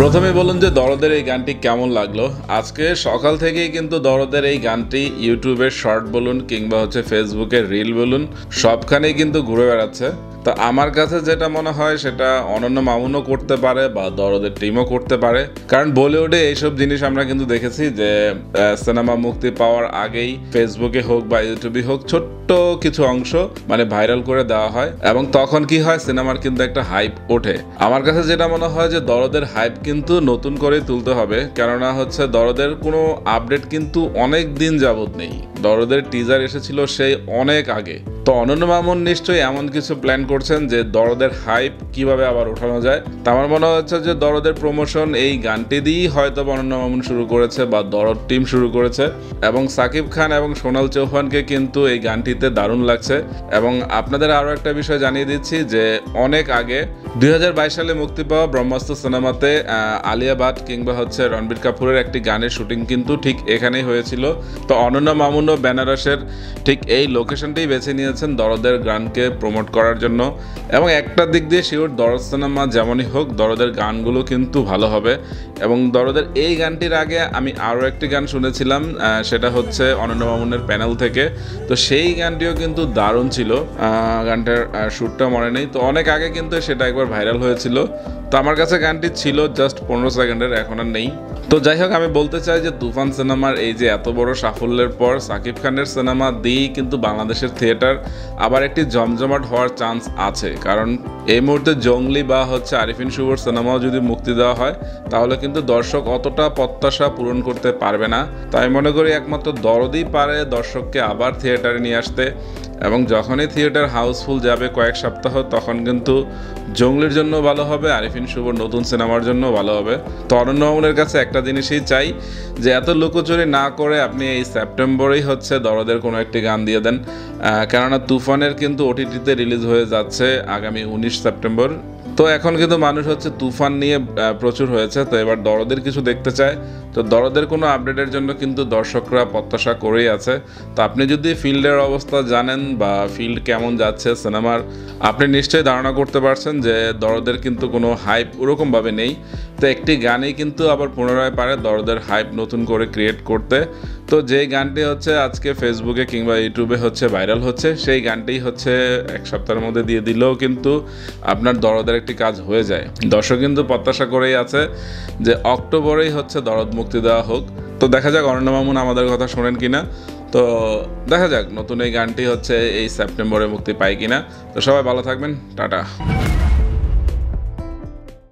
প্রথমে বলুন যে দরদের এই গানটি কেমন লাগলো। আজকে সকাল থেকেই কিন্তু দরদের এই গানটি ইউটিউবের শর্ট বলুন কিংবা হচ্ছে ফেসবুকের রিল বলুন সবখানেই কিন্তু ঘুরে বেড়াচ্ছে। তো আমার কাছে যেটা মনে হয় সেটা অনন্য মামুনও করতে পারে বা দরদের টিমও করতে পারে, কারণ বলিউডে এইসব জিনিস আমরা কিন্তু দেখেছি যে সিনেমা মুক্তি পাওয়ার আগেই ফেসবুকে হোক বা ইউটিউবে হোক ছোট্ট কিছু অংশ মানে ভাইরাল করে দেওয়া হয় এবং তখন কি হয়, সিনেমার কিন্তু একটা হাইপ ওঠে। আমার কাছে যেটা মনে হয় যে দরদের হাইপ কিন্তু নতুন করে তুলতে হবে, কেননা হচ্ছে দরদের কোনো আপডেট কিন্তু অনেক দিন যাবত নেই। দরদের টিজার এসেছিল সেই অনেক আগে। তো অনন্য মামুন নিশ্চয়ই এমন কিছু প্ল্যান করছেন যে দরদের হাইপ কিভাবে আবার ওঠানো যায়। তো আমার মনে হচ্ছে যে দরদের প্রমোশন এই গানটি দিয়েই হয়তো অনন্য মামুন শুরু করেছে বা দরদ টিম শুরু করেছে, এবং সাকিব খান এবং সোনাল চৌহানকে কিন্তু এই গানটিতে দারুণ লাগছে। এবং আপনাদের আরও একটা বিষয় জানিয়ে দিচ্ছি যে অনেক আগে 2022 সালে মুক্তি পাওয়া ব্রহ্মাস্ত্র সিনেমাতে আলিয়া ভাট কিংবা হচ্ছে রণবীর কাপুরের একটি গানের শুটিং কিন্তু ঠিক এখানেই হয়েছিল। তো অনন্য মামুন ও বেনারসের ঠিক এই লোকেশনটাই বেছে নিয়েছেন দরদের গানকে প্রমোট করার জন্য। এবং একটা দিক দিয়ে শিওর দরদ সিনেমা যেমনই হোক দরদের গানগুলো কিন্তু ভালো হবে। এবং দরদের এই গানটির আগে আমি আরও একটি গান শুনেছিলাম, সেটা হচ্ছে অনন্য মামুনের প্যানেল থেকে। তো সেই গানটিও কিন্তু দারুণ ছিল, গানটার শ্যুটটা মনে নেই। তো অনেক আগে কিন্তু সেটা একবার ভাইরাল হয়েছিল। তো আমার কাছে গানটি ছিল জাস্ট 15 সেকেন্ডের, এখন আর নেই। তো যাই হোক, আমি বলতে চাই যে তুফান সিনেমার এই যে এত বড় সাফল্যের পর সাকিব খানের সিনেমা দিয়েই কিন্তু বাংলাদেশের থিয়েটার আবার একটি জমজমাট হওয়ার চান্স আছে। কারণ এই মুহূর্তে জঙ্গলি বা হচ্ছে আরিফিন শুভর সিনেমাও যদি মুক্তি দেওয়া হয় তাহলে কিন্তু দর্শক অতটা প্রত্যাশা পূরণ করতে পারবে না। তাই মনে করি একমাত্র দরদই পারে দর্শককে আবার থিয়েটারে নিয়ে আসতে। এবং যখনই থিয়েটার হাউসফুল যাবে কয়েক সপ্তাহ, তখন কিন্তু জঙ্গলির জন্য ভালো হবে, আরিফিন শুভর নতুন সিনেমার জন্য ভালো হবে। তো অনন্য মামুনের কাছে একটা জিনিসই চাই যে এত লুকোচুরি না করে আপনি এই সেপ্টেম্বরেই হচ্ছে দরদের কোনো একটি গান দিয়ে দেন, কেননা তুফানের কিন্তু ওটিটিতে রিলিজ হয়ে যাচ্ছে আগামী 19 সেপ্টেম্বর। তো এখন কিন্তু মানুষ হচ্ছে তুফান নিয়ে প্রচুর হয়েছে, তো এবার দরদের কিছু দেখতে চায়। তো দরদের কোনো আপডেটের জন্য কিন্তু দর্শকরা প্রত্যাশা করেই আছে। তো আপনি যদি ফিল্ডের অবস্থা জানেন বা ফিল্ড কেমন যাচ্ছে সিনেমার, আপনি নিশ্চয়ই ধারণা করতে পারছেন যে দরদের কিন্তু কোনো হাইপ ওরকমভাবে নেই। তো একটি গানেই কিন্তু আবার পুনরায় পারে দরদের হাইপ নতুন করে ক্রিয়েট করতে। তো যেই গানটি হচ্ছে আজকে ফেসবুকে কিংবা ইউটিউবে হচ্ছে ভাইরাল হচ্ছে, সেই গানটি হচ্ছে এক সপ্তাহের মধ্যে দিয়ে দিলেও কিন্তু আপনার দরদের একটি কাজ হয়ে যায়। দর্শক কিন্তু প্রত্যাশা করেই আছে যে অক্টোবরেই হচ্ছে দরদ মুক্তি দেওয়া হোক। তো দেখা যাক অনন্য মামুন আমাদের কথা শোনেন কিনা। তো দেখা যাক নতুন এই গানটি হচ্ছে এই সেপ্টেম্বরে মুক্তি পায় কিনা। তো সবাই ভালো থাকবেন, টাটা।